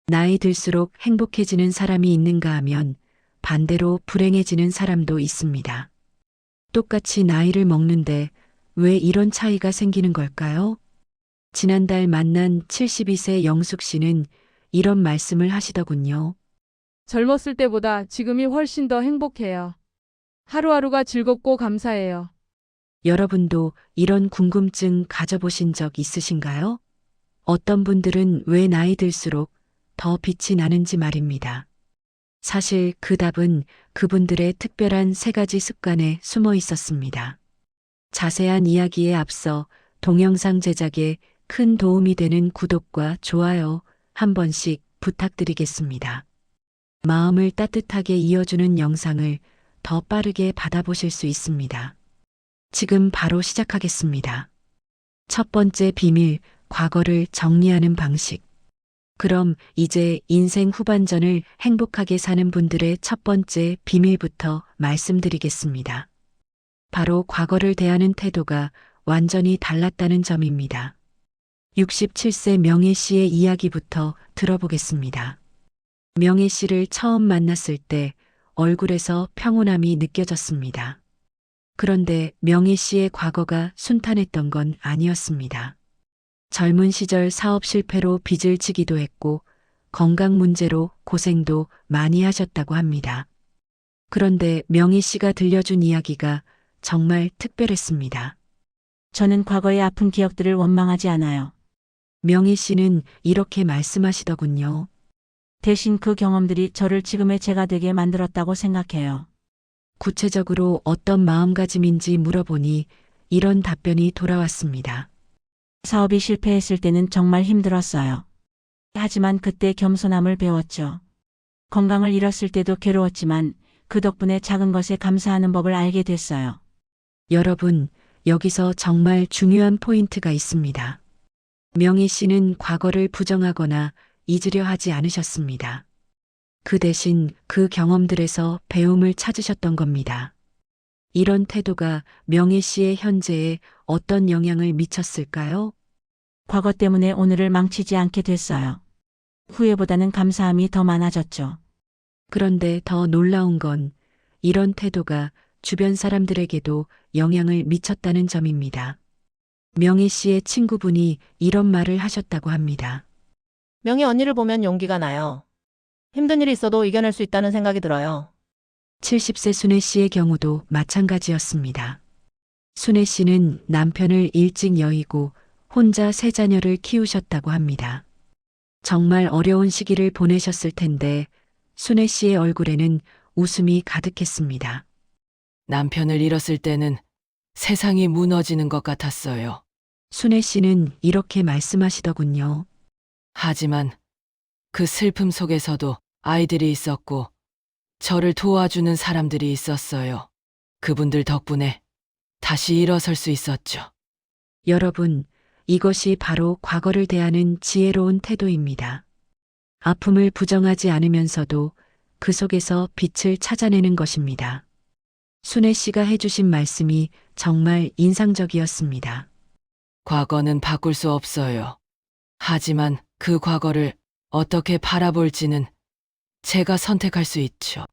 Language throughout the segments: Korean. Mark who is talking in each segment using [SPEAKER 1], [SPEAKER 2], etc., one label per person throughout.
[SPEAKER 1] 나이 들수록 행복해지는 사람이 있는가 하면 반대로 불행해지는 사람도 있습니다. 똑같이 나이를 먹는데 왜 이런 차이가 생기는 걸까요? 지난달 만난 72세 영숙 씨는 이런 말씀을 하시더군요.
[SPEAKER 2] 젊었을 때보다 지금이 훨씬 더 행복해요. 하루하루가 즐겁고 감사해요.
[SPEAKER 1] 여러분도 이런 궁금증 가져보신 적 있으신가요? 어떤 분들은 왜 나이 들수록 더 빛이 나는지 말입니다. 사실 그 답은 그분들의 특별한 세 가지 습관에 숨어 있었습니다. 자세한 이야기에 앞서 동영상 제작에 큰 도움이 되는 구독과 좋아요 한 번씩 부탁드리겠습니다. 마음을 따뜻하게 이어주는 영상을 더 빠르게 받아보실 수 있습니다. 지금 바로 시작하겠습니다. 첫 번째 비밀, 과거를 정리하는 방식. 그럼 이제 인생 후반전을 행복하게 사는 분들의 첫 번째 비밀부터 말씀드리겠습니다. 바로 과거를 대하는 태도가 완전히 달랐다는 점입니다. 67세 명혜 씨의 이야기부터 들어보겠습니다. 명혜 씨를 처음 만났을 때 얼굴에서 평온함이 느껴졌습니다. 그런데 명혜 씨의 과거가 순탄했던 건 아니었습니다. 젊은 시절 사업 실패로 빚을 지기도 했고 건강 문제로 고생도 많이 하셨다고 합니다. 그런데 명희 씨가 들려준 이야기가 정말 특별했습니다.
[SPEAKER 3] 저는 과거의 아픈 기억들을 원망하지 않아요.
[SPEAKER 1] 명희 씨는 이렇게 말씀하시더군요.
[SPEAKER 3] 대신 그 경험들이 저를 지금의 제가 되게 만들었다고 생각해요.
[SPEAKER 1] 구체적으로 어떤 마음가짐인지 물어보니 이런 답변이 돌아왔습니다.
[SPEAKER 3] 사업이 실패했을 때는 정말 힘들었어요. 하지만 그때 겸손함을 배웠죠. 건강을 잃었을 때도 괴로웠지만 그 덕분에 작은 것에 감사하는 법을 알게 됐어요.
[SPEAKER 1] 여러분, 여기서 정말 중요한 포인트가 있습니다. 명희 씨는 과거를 부정하거나 잊으려 하지 않으셨습니다. 그 대신 그 경험들에서 배움을 찾으셨던 겁니다. 이런 태도가 명희 씨의 현재에 어떤 영향을 미쳤을까요?
[SPEAKER 3] 과거 때문에 오늘을 망치지 않게 됐어요. 후회보다는 감사함이 더 많아졌죠.
[SPEAKER 1] 그런데 더 놀라운 건 이런 태도가 주변 사람들에게도 영향을 미쳤다는 점입니다. 명희 씨의 친구분이 이런 말을 하셨다고 합니다.
[SPEAKER 4] 명희 언니를 보면 용기가 나요. 힘든 일이 있어도 이겨낼 수 있다는 생각이 들어요.
[SPEAKER 1] 70세 순애 씨의 경우도 마찬가지였습니다. 순애 씨는 남편을 일찍 여의고 혼자 세 자녀를 키우셨다고 합니다. 정말 어려운 시기를 보내셨을 텐데 순애 씨의 얼굴에는 웃음이 가득했습니다.
[SPEAKER 5] 남편을 잃었을 때는 세상이 무너지는 것 같았어요.
[SPEAKER 1] 순애 씨는 이렇게 말씀하시더군요.
[SPEAKER 5] 하지만 그 슬픔 속에서도 아이들이 있었고 저를 도와주는 사람들이 있었어요. 그분들 덕분에 다시 일어설 수 있었죠.
[SPEAKER 1] 여러분, 이것이 바로 과거를 대하는 지혜로운 태도입니다. 아픔을 부정하지 않으면서도 그 속에서 빛을 찾아내는 것입니다. 순애 씨가 해주신 말씀이 정말 인상적이었습니다.
[SPEAKER 5] 과거는 바꿀 수 없어요. 하지만 그 과거를 어떻게 바라볼지는 제가 선택할 수 있죠.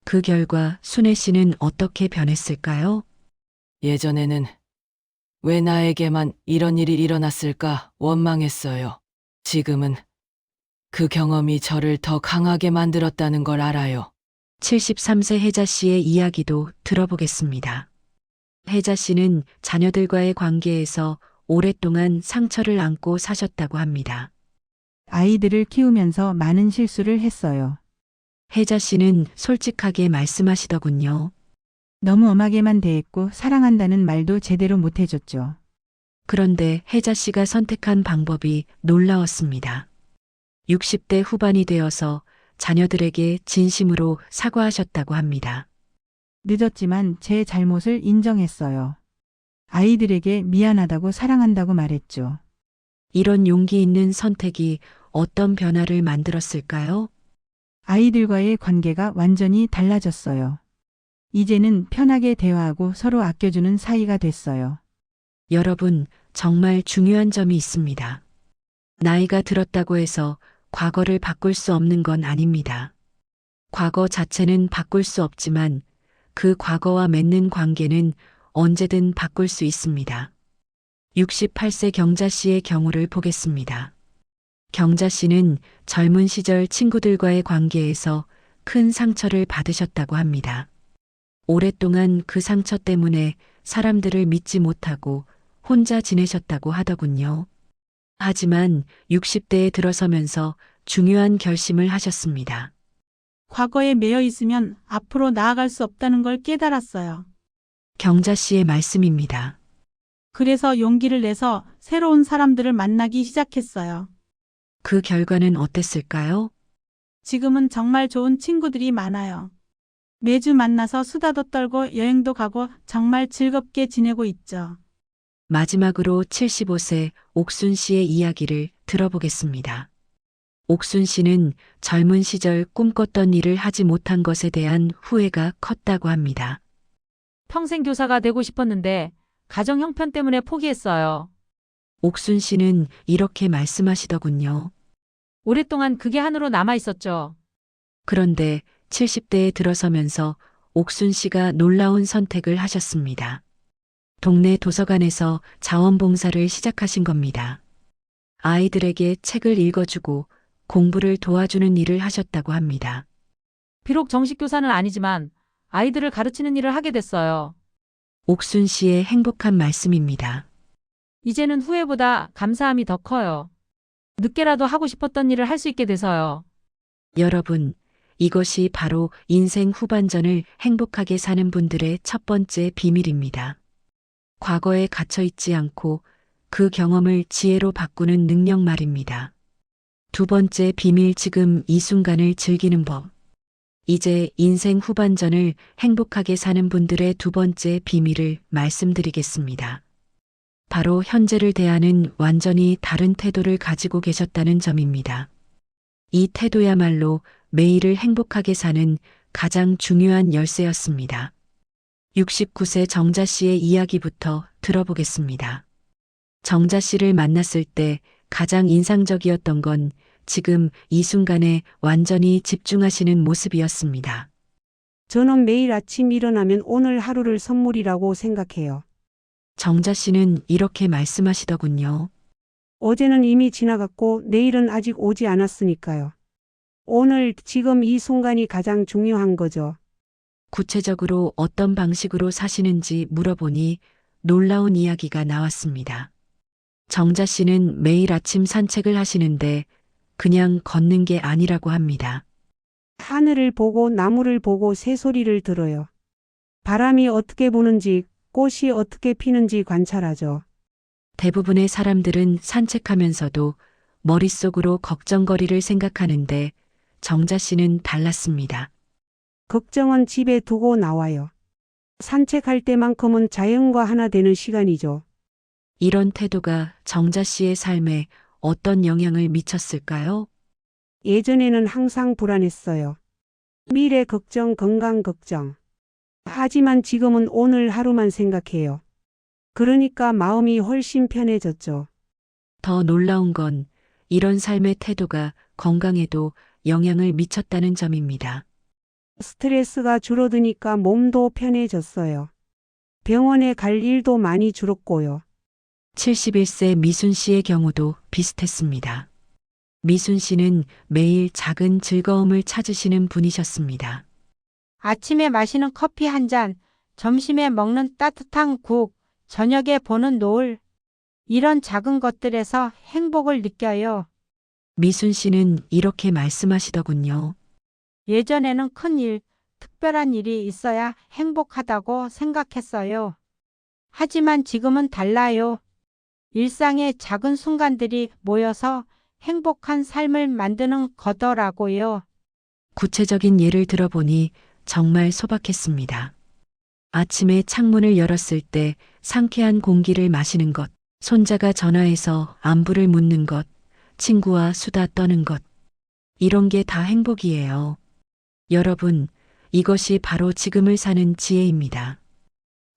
[SPEAKER 1] 그 결과 순애 씨는 어떻게 변했을까요?
[SPEAKER 5] 예전에는 왜 나에게만 이런 일이 일어났을까 원망했어요. 지금은 그 경험이 저를 더 강하게 만들었다는 걸 알아요.
[SPEAKER 1] 73세 혜자 씨의 이야기도 들어보겠습니다. 혜자 씨는 자녀들과의 관계에서 오랫동안 상처를 안고 사셨다고 합니다.
[SPEAKER 6] 아이들을 키우면서 많은 실수를 했어요.
[SPEAKER 1] 혜자 씨는 솔직하게 말씀하시더군요.
[SPEAKER 6] 너무 엄하게만 대했고 사랑한다는 말도 제대로 못 해줬죠.
[SPEAKER 1] 그런데 혜자 씨가 선택한 방법이 놀라웠습니다. 60대 후반이 되어서 자녀들에게 진심으로 사과하셨다고 합니다.
[SPEAKER 6] 늦었지만 제 잘못을 인정했어요. 아이들에게 미안하다고 사랑한다고 말했죠.
[SPEAKER 1] 이런 용기 있는 선택이 어떤 변화를 만들었을까요?
[SPEAKER 6] 아이들과의 관계가 완전히 달라졌어요. 이제는 편하게 대화하고 서로 아껴주는 사이가 됐어요.
[SPEAKER 1] 여러분, 정말 중요한 점이 있습니다. 나이가 들었다고 해서 과거를 바꿀 수 없는 건 아닙니다. 과거 자체는 바꿀 수 없지만 그 과거와 맺는 관계는 언제든 바꿀 수 있습니다. 68세 경자 씨의 경우를 보겠습니다. 경자 씨는 젊은 시절 친구들과의 관계에서 큰 상처를 받으셨다고 합니다. 오랫동안 그 상처 때문에 사람들을 믿지 못하고 혼자 지내셨다고 하더군요. 하지만 60대에 들어서면서 중요한 결심을 하셨습니다.
[SPEAKER 7] 과거에 매여 있으면 앞으로 나아갈 수 없다는 걸 깨달았어요.
[SPEAKER 1] 경자 씨의 말씀입니다.
[SPEAKER 7] 그래서 용기를 내서 새로운 사람들을 만나기 시작했어요.
[SPEAKER 1] 그 결과는 어땠을까요?
[SPEAKER 7] 지금은 정말 좋은 친구들이 많아요. 매주 만나서 수다도 떨고 여행도 가고 정말 즐겁게 지내고 있죠.
[SPEAKER 1] 마지막으로 75세 옥순 씨의 이야기를 들어보겠습니다. 옥순 씨는 젊은 시절 꿈꿨던 일을 하지 못한 것에 대한 후회가 컸다고 합니다.
[SPEAKER 2] 평생 교사가 되고 싶었는데 가정 형편 때문에 포기했어요.
[SPEAKER 1] 옥순 씨는 이렇게 말씀하시더군요.
[SPEAKER 2] 오랫동안 그게 한으로 남아 있었죠.
[SPEAKER 1] 그런데 70대에 들어서면서 옥순 씨가 놀라운 선택을 하셨습니다. 동네 도서관에서 자원봉사를 시작하신 겁니다. 아이들에게 책을 읽어주고 공부를 도와주는 일을 하셨다고 합니다.
[SPEAKER 2] 비록 정식 교사는 아니지만 아이들을 가르치는 일을 하게 됐어요.
[SPEAKER 1] 옥순 씨의 행복한 말씀입니다.
[SPEAKER 2] 이제는 후회보다 감사함이 더 커요. 늦게라도 하고 싶었던 일을 할 수 있게 돼서요.
[SPEAKER 1] 여러분, 이것이 바로 인생 후반전을 행복하게 사는 분들의 첫 번째 비밀입니다. 과거에 갇혀 있지 않고 그 경험을 지혜로 바꾸는 능력 말입니다. 두 번째 비밀, 지금 이 순간을 즐기는 법. 이제 인생 후반전을 행복하게 사는 분들의 두 번째 비밀을 말씀드리겠습니다. 바로 현재를 대하는 완전히 다른 태도를 가지고 계셨다는 점입니다. 이 태도야말로 매일을 행복하게 사는 가장 중요한 열쇠였습니다. 69세 정자 씨의 이야기부터 들어보겠습니다. 정자 씨를 만났을 때 가장 인상적이었던 건 지금 이 순간에 완전히 집중하시는 모습이었습니다.
[SPEAKER 8] 저는 매일 아침 일어나면 오늘 하루를 선물이라고 생각해요.
[SPEAKER 1] 정자 씨는 이렇게 말씀하시더군요.
[SPEAKER 8] 어제는 이미 지나갔고 내일은 아직 오지 않았으니까요. 오늘 지금 이 순간이 가장 중요한 거죠.
[SPEAKER 1] 구체적으로 어떤 방식으로 사시는지 물어보니 놀라운 이야기가 나왔습니다. 정자 씨는 매일 아침 산책을 하시는데 그냥 걷는 게 아니라고 합니다.
[SPEAKER 8] 하늘을 보고 나무를 보고 새소리를 들어요. 바람이 어떻게 부는지 꽃이 어떻게 피는지 관찰하죠.
[SPEAKER 1] 대부분의 사람들은 산책하면서도 머릿속으로 걱정거리를 생각하는데 정자 씨는 달랐습니다.
[SPEAKER 8] 걱정은 집에 두고 나와요. 산책할 때만큼은 자연과 하나 되는 시간이죠.
[SPEAKER 1] 이런 태도가 정자 씨의 삶에 어떤 영향을 미쳤을까요?
[SPEAKER 8] 예전에는 항상 불안했어요. 미래 걱정, 건강 걱정. 하지만 지금은 오늘 하루만 생각해요. 그러니까 마음이 훨씬 편해졌죠.
[SPEAKER 1] 더 놀라운 건 이런 삶의 태도가 건강에도 영향을 미쳤다는 점입니다.
[SPEAKER 8] 스트레스가 줄어드니까 몸도 편해졌어요. 병원에 갈 일도 많이 줄었고요.
[SPEAKER 1] 71세 미순 씨의 경우도 비슷했습니다. 미순 씨는 매일 작은 즐거움을 찾으시는 분이셨습니다.
[SPEAKER 9] 아침에 마시는 커피 한 잔, 점심에 먹는 따뜻한 국, 저녁에 보는 노을. 이런 작은 것들에서 행복을 느껴요.
[SPEAKER 1] 미순 씨는 이렇게 말씀하시더군요.
[SPEAKER 9] 예전에는 큰 일, 특별한 일이 있어야 행복하다고 생각했어요. 하지만 지금은 달라요. 일상의 작은 순간들이 모여서 행복한 삶을 만드는 거더라고요.
[SPEAKER 1] 구체적인 예를 들어보니 정말 소박했습니다. 아침에 창문을 열었을 때 상쾌한 공기를 마시는 것, 손자가 전화해서 안부를 묻는 것, 친구와 수다 떠는 것. 이런 게 다 행복이에요. 여러분, 이것이 바로 지금을 사는 지혜입니다.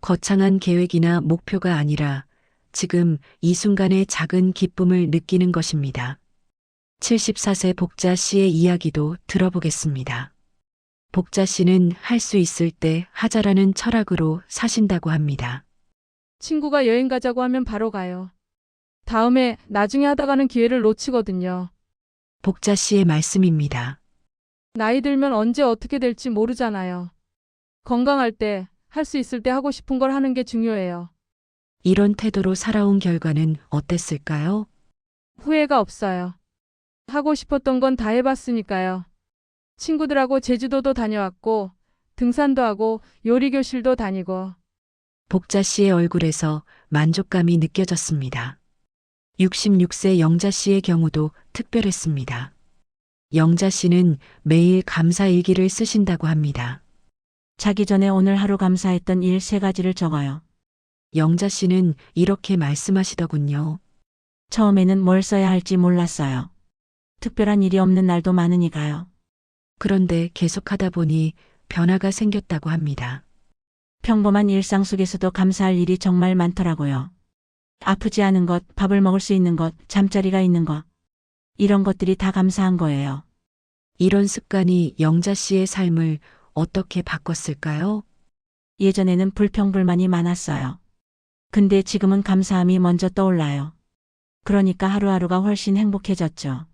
[SPEAKER 1] 거창한 계획이나 목표가 아니라 지금 이 순간의 작은 기쁨을 느끼는 것입니다. 74세 복자 씨의 이야기도 들어보겠습니다. 복자 씨는 할 수 있을 때 하자라는 철학으로 사신다고 합니다.
[SPEAKER 2] 친구가 여행 가자고 하면 바로 가요. 다음에 나중에 하다가는 기회를 놓치거든요.
[SPEAKER 1] 복자 씨의 말씀입니다.
[SPEAKER 2] 나이 들면 언제 어떻게 될지 모르잖아요. 건강할 때, 할 수 있을 때 하고 싶은 걸 하는 게 중요해요.
[SPEAKER 1] 이런 태도로 살아온 결과는 어땠을까요?
[SPEAKER 2] 후회가 없어요. 하고 싶었던 건 다 해봤으니까요. 친구들하고 제주도도 다녀왔고, 등산도 하고, 요리교실도 다니고.
[SPEAKER 1] 복자 씨의 얼굴에서 만족감이 느껴졌습니다. 66세 영자 씨의 경우도 특별했습니다. 영자 씨는 매일 감사 일기를 쓰신다고 합니다.
[SPEAKER 3] 자기 전에 오늘 하루 감사했던 일 3가지를 적어요.
[SPEAKER 1] 영자 씨는 이렇게 말씀하시더군요.
[SPEAKER 3] 처음에는 뭘 써야 할지 몰랐어요. 특별한 일이 없는 날도 많으니까요.
[SPEAKER 1] 그런데 계속하다 보니 변화가 생겼다고 합니다.
[SPEAKER 3] 평범한 일상 속에서도 감사할 일이 정말 많더라고요. 아프지 않은 것, 밥을 먹을 수 있는 것, 잠자리가 있는 것. 이런 것들이 다 감사한 거예요.
[SPEAKER 1] 이런 습관이 영자 씨의 삶을 어떻게 바꿨을까요?
[SPEAKER 3] 예전에는 불평불만이 많았어요. 근데 지금은 감사함이 먼저 떠올라요. 그러니까 하루하루가 훨씬 행복해졌죠.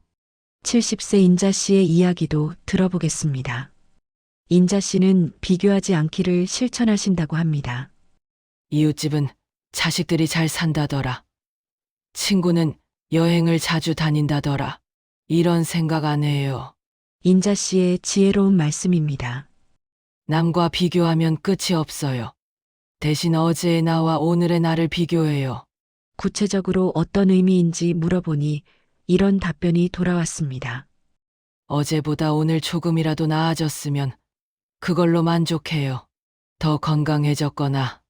[SPEAKER 1] 70세 인자 씨의 이야기도 들어보겠습니다. 인자 씨는 비교하지 않기를 실천하신다고 합니다.
[SPEAKER 5] 이웃집은 자식들이 잘 산다더라. 친구는 여행을 자주 다닌다더라. 이런 생각 안 해요.
[SPEAKER 1] 인자 씨의 지혜로운 말씀입니다.
[SPEAKER 5] 남과 비교하면 끝이 없어요. 대신 어제의 나와 오늘의 나를 비교해요.
[SPEAKER 1] 구체적으로 어떤 의미인지 물어보니 이런 답변이 돌아왔습니다.
[SPEAKER 5] 어제보다 오늘 조금이라도 나아졌으면 그걸로 만족해요. 더 건강해졌거나,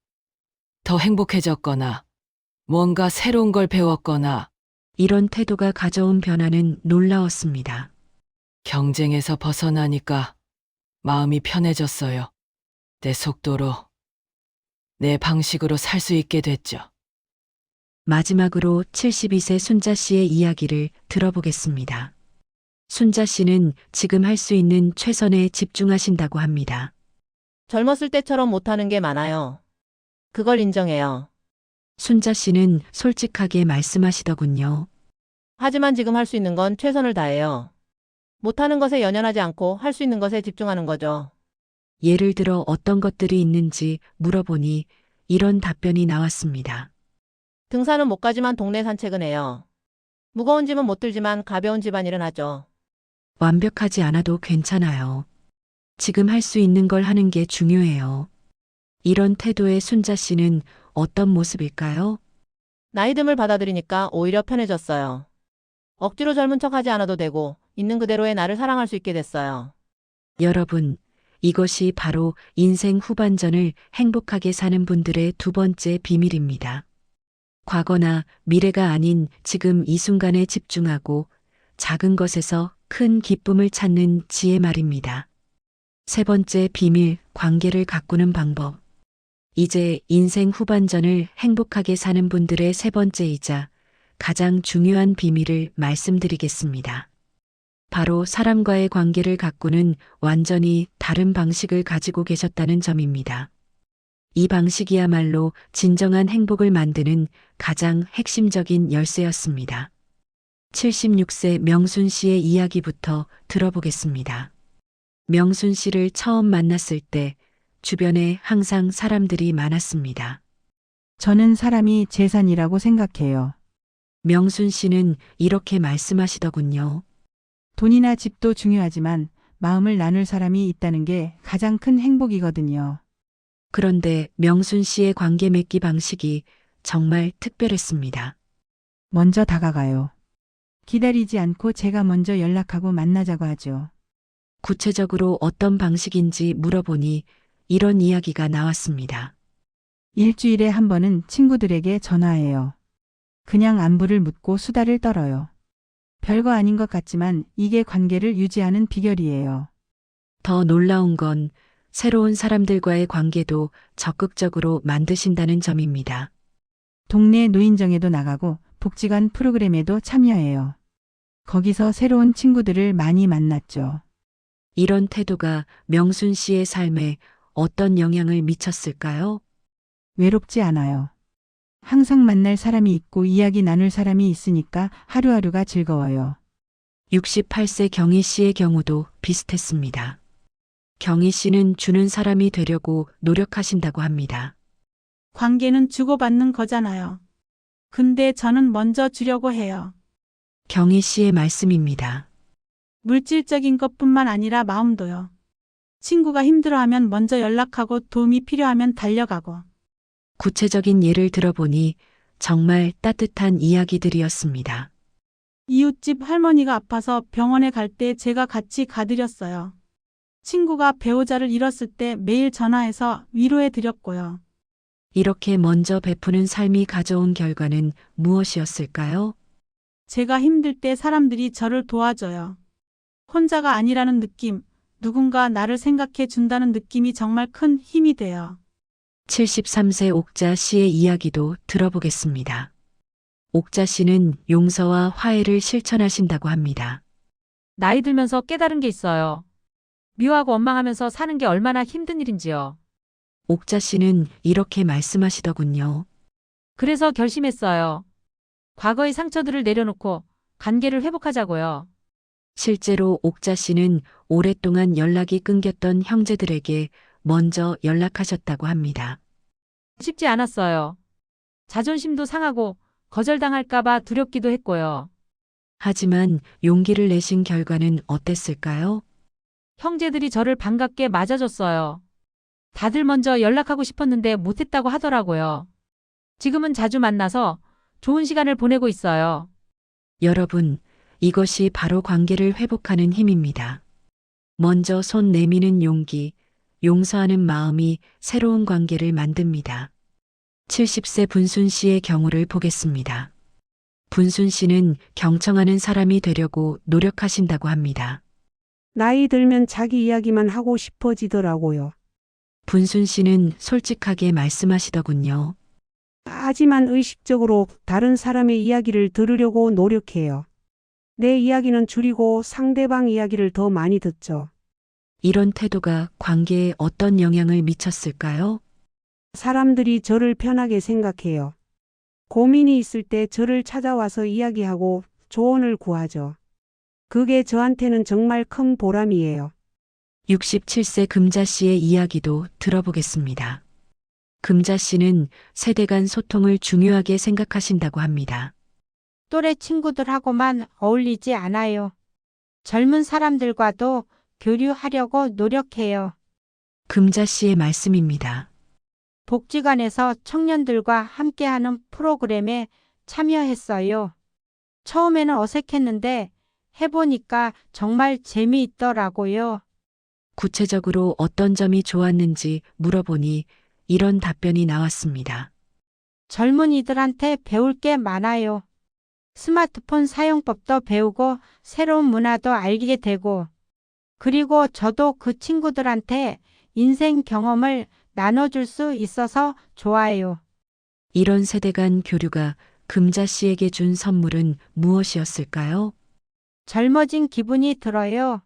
[SPEAKER 5] 더 행복해졌거나, 뭔가 새로운 걸 배웠거나,
[SPEAKER 1] 이런 태도가 가져온 변화는 놀라웠습니다.
[SPEAKER 5] 경쟁에서 벗어나니까 마음이 편해졌어요. 내 속도로, 내 방식으로 살 수 있게 됐죠.
[SPEAKER 1] 마지막으로 72세 순자 씨의 이야기를 들어보겠습니다. 순자 씨는 지금 할 수 있는 최선에 집중하신다고 합니다.
[SPEAKER 4] 젊었을 때처럼 못하는 게 많아요. 그걸 인정해요.
[SPEAKER 1] 순자 씨는 솔직하게 말씀하시더군요.
[SPEAKER 4] 하지만 지금 할 수 있는 건 최선을 다해요. 못하는 것에 연연하지 않고 할 수 있는 것에 집중하는 거죠.
[SPEAKER 1] 예를 들어 어떤 것들이 있는지 물어보니 이런 답변이 나왔습니다.
[SPEAKER 4] 등산은 못 가지만 동네 산책은 해요. 무거운 짐은 못 들지만 가벼운 집안일은 하죠.
[SPEAKER 1] 완벽하지 않아도 괜찮아요. 지금 할 수 있는 걸 하는 게 중요해요. 이런 태도의 순자 씨는 어떤 모습일까요?
[SPEAKER 4] 나이듦을 받아들이니까 오히려 편해졌어요. 억지로 젊은 척하지 않아도 되고 있는 그대로의 나를 사랑할 수 있게 됐어요.
[SPEAKER 1] 여러분, 이것이 바로 인생 후반전을 행복하게 사는 분들의 두 번째 비밀입니다. 과거나 미래가 아닌 지금 이 순간에 집중하고 작은 것에서 큰 기쁨을 찾는 지혜 말입니다. 세 번째 비밀, 관계를 가꾸는 방법. 이제 인생 후반전을 행복하게 사는 분들의 세 번째이자 가장 중요한 비밀을 말씀드리겠습니다. 바로 사람과의 관계를 가꾸는 완전히 다른 방식을 가지고 계셨다는 점입니다. 이 방식이야말로 진정한 행복을 만드는 가장 핵심적인 열쇠였습니다. 76세 명순 씨의 이야기부터 들어보겠습니다. 명순 씨를 처음 만났을 때 주변에 항상 사람들이 많았습니다.
[SPEAKER 6] 저는 사람이 재산이라고 생각해요.
[SPEAKER 1] 명순 씨는 이렇게 말씀하시더군요.
[SPEAKER 6] 돈이나 집도 중요하지만 마음을 나눌 사람이 있다는 게 가장 큰 행복이거든요.
[SPEAKER 1] 그런데 명순 씨의 관계 맺기 방식이 정말 특별했습니다.
[SPEAKER 6] 먼저 다가가요. 기다리지 않고 제가 먼저 연락하고 만나자고 하죠.
[SPEAKER 1] 구체적으로 어떤 방식인지 물어보니 이런 이야기가 나왔습니다.
[SPEAKER 6] 일주일에 한 번은 친구들에게 전화해요. 그냥 안부를 묻고 수다를 떨어요. 별거 아닌 것 같지만 이게 관계를 유지하는 비결이에요.
[SPEAKER 1] 더 놀라운 건 새로운 사람들과의 관계도 적극적으로 만드신다는 점입니다.
[SPEAKER 6] 동네 노인정에도 나가고 복지관 프로그램에도 참여해요. 거기서 새로운 친구들을 많이 만났죠.
[SPEAKER 1] 이런 태도가 명순 씨의 삶에 어떤 영향을 미쳤을까요?
[SPEAKER 6] 외롭지 않아요. 항상 만날 사람이 있고 이야기 나눌 사람이 있으니까 하루하루가 즐거워요.
[SPEAKER 1] 68세 경희 씨의 경우도 비슷했습니다. 경희 씨는 주는 사람이 되려고 노력하신다고 합니다.
[SPEAKER 7] 관계는 주고받는 거잖아요. 근데 저는 먼저 주려고 해요.
[SPEAKER 1] 경희 씨의 말씀입니다.
[SPEAKER 7] 물질적인 것뿐만 아니라 마음도요. 친구가 힘들어하면 먼저 연락하고 도움이 필요하면 달려가고.
[SPEAKER 1] 구체적인 예를 들어보니 정말 따뜻한 이야기들이었습니다.
[SPEAKER 7] 이웃집 할머니가 아파서 병원에 갈 때 제가 같이 가드렸어요. 친구가 배우자를 잃었을 때 매일 전화해서 위로해 드렸고요.
[SPEAKER 1] 이렇게 먼저 베푸는 삶이 가져온 결과는 무엇이었을까요?
[SPEAKER 7] 제가 힘들 때 사람들이 저를 도와줘요. 혼자가 아니라는 느낌, 누군가 나를 생각해 준다는 느낌이 정말 큰 힘이 돼요.
[SPEAKER 1] 73세 옥자 씨의 이야기도 들어보겠습니다. 옥자 씨는 용서와 화해를 실천하신다고 합니다.
[SPEAKER 10] 나이 들면서 깨달은 게 있어요. 미워하고 원망하면서 사는 게 얼마나 힘든 일인지요.
[SPEAKER 1] 옥자 씨는 이렇게 말씀하시더군요.
[SPEAKER 10] 그래서 결심했어요. 과거의 상처들을 내려놓고 관계를 회복하자고요.
[SPEAKER 1] 실제로 옥자 씨는 오랫동안 연락이 끊겼던 형제들에게 먼저 연락하셨다고 합니다.
[SPEAKER 10] 쉽지 않았어요. 자존심도 상하고 거절당할까봐 두렵기도 했고요.
[SPEAKER 1] 하지만 용기를 내신 결과는 어땠을까요?
[SPEAKER 10] 형제들이 저를 반갑게 맞아줬어요. 다들 먼저 연락하고 싶었는데 못했다고 하더라고요. 지금은 자주 만나서 좋은 시간을 보내고 있어요.
[SPEAKER 1] 여러분, 이것이 바로 관계를 회복하는 힘입니다. 먼저 손 내미는 용기, 용서하는 마음이 새로운 관계를 만듭니다. 70세 분순 씨의 경우를 보겠습니다. 분순 씨는 경청하는 사람이 되려고 노력하신다고 합니다.
[SPEAKER 8] 나이 들면 자기 이야기만 하고 싶어지더라고요.
[SPEAKER 1] 분순 씨는 솔직하게 말씀하시더군요.
[SPEAKER 8] 하지만 의식적으로 다른 사람의 이야기를 들으려고 노력해요. 내 이야기는 줄이고 상대방 이야기를 더 많이 듣죠.
[SPEAKER 1] 이런 태도가 관계에 어떤 영향을 미쳤을까요?
[SPEAKER 8] 사람들이 저를 편하게 생각해요. 고민이 있을 때 저를 찾아와서 이야기하고 조언을 구하죠. 그게 저한테는 정말 큰 보람이에요.
[SPEAKER 1] 67세 금자 씨의 이야기도 들어보겠습니다. 금자 씨는 세대 간 소통을 중요하게 생각하신다고 합니다.
[SPEAKER 9] 또래 친구들하고만 어울리지 않아요. 젊은 사람들과도 교류하려고 노력해요.
[SPEAKER 1] 금자 씨의 말씀입니다.
[SPEAKER 9] 복지관에서 청년들과 함께하는 프로그램에 참여했어요. 처음에는 어색했는데 해보니까 정말 재미있더라고요.
[SPEAKER 1] 구체적으로 어떤 점이 좋았는지 물어보니 이런 답변이 나왔습니다.
[SPEAKER 9] 젊은이들한테 배울 게 많아요. 스마트폰 사용법도 배우고 새로운 문화도 알게 되고, 그리고 저도 그 친구들한테 인생 경험을 나눠줄 수 있어서 좋아요.
[SPEAKER 1] 이런 세대 간 교류가 금자 씨에게 준 선물은 무엇이었을까요?
[SPEAKER 9] 젊어진 기분이 들어요.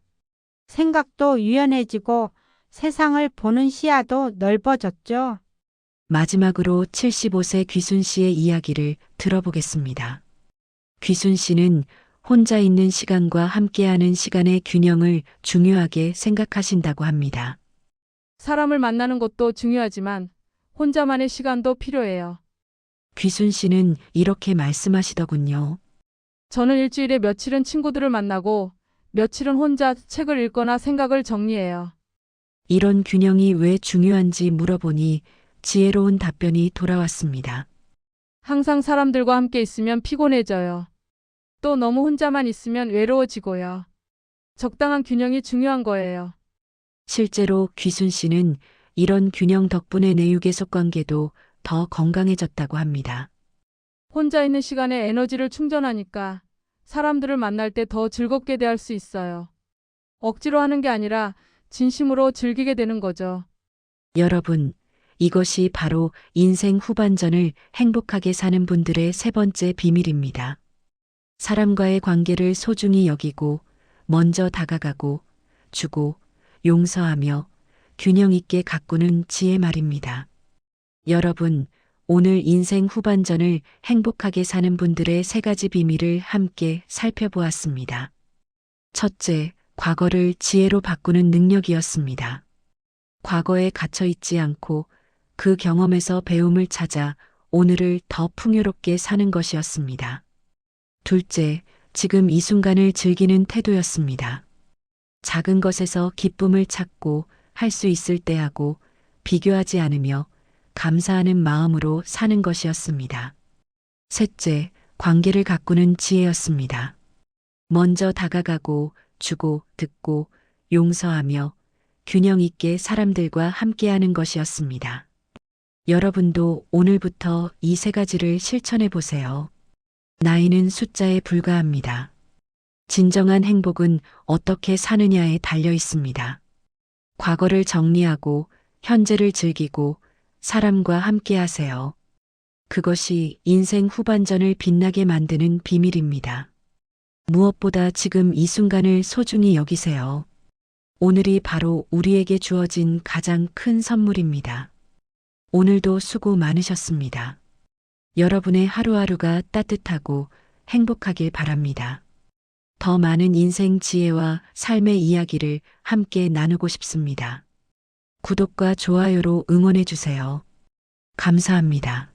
[SPEAKER 9] 생각도 유연해지고 세상을 보는 시야도 넓어졌죠.
[SPEAKER 1] 마지막으로 75세 귀순 씨의 이야기를 들어보겠습니다. 귀순 씨는 혼자 있는 시간과 함께하는 시간의 균형을 중요하게 생각하신다고 합니다.
[SPEAKER 2] 사람을 만나는 것도 중요하지만 혼자만의 시간도 필요해요.
[SPEAKER 1] 귀순 씨는 이렇게 말씀하시더군요.
[SPEAKER 2] 저는 일주일에 며칠은 친구들을 만나고 며칠은 혼자 책을 읽거나 생각을 정리해요.
[SPEAKER 1] 이런 균형이 왜 중요한지 물어보니 지혜로운 답변이 돌아왔습니다.
[SPEAKER 2] 항상 사람들과 함께 있으면 피곤해져요. 또 너무 혼자만 있으면 외로워지고요. 적당한 균형이 중요한 거예요.
[SPEAKER 1] 실제로 귀순 씨는 이런 균형 덕분에 내유계속 관계도 더 건강해졌다고 합니다.
[SPEAKER 2] 혼자 있는 시간에 에너지를 충전하니까 사람들을 만날 때 더 즐겁게 대할 수 있어요. 억지로 하는 게 아니라 진심으로 즐기게 되는 거죠.
[SPEAKER 1] 여러분, 이것이 바로 인생 후반전을 행복하게 사는 분들의 세 번째 비밀입니다. 사람과의 관계를 소중히 여기고 먼저 다가가고 주고 용서하며 균형 있게 가꾸는 지혜 말입니다. 여러분, 오늘 인생 후반전을 행복하게 사는 분들의 3가지 비밀을 함께 살펴보았습니다. 첫째, 과거를 지혜로 바꾸는 능력이었습니다. 과거에 갇혀 있지 않고 그 경험에서 배움을 찾아 오늘을 더 풍요롭게 사는 것이었습니다. 둘째, 지금 이 순간을 즐기는 태도였습니다. 작은 것에서 기쁨을 찾고 할 수 있을 때 하고 비교하지 않으며 감사하는 마음으로 사는 것이었습니다. 셋째, 관계를 가꾸는 지혜였습니다. 먼저 다가가고 주고 듣고 용서하며 균형 있게 사람들과 함께하는 것이었습니다. 여러분도 오늘부터 이 3가지를 실천해 보세요. 나이는 숫자에 불과합니다. 진정한 행복은 어떻게 사느냐에 달려 있습니다. 과거를 정리하고 현재를 즐기고 사람과 함께 하세요. 그것이 인생 후반전을 빛나게 만드는 비밀입니다. 무엇보다 지금 이 순간을 소중히 여기세요. 오늘이 바로 우리에게 주어진 가장 큰 선물입니다. 오늘도 수고 많으셨습니다. 여러분의 하루하루가 따뜻하고 행복하길 바랍니다. 더 많은 인생 지혜와 삶의 이야기를 함께 나누고 싶습니다. 구독과 좋아요로 응원해 주세요. 감사합니다.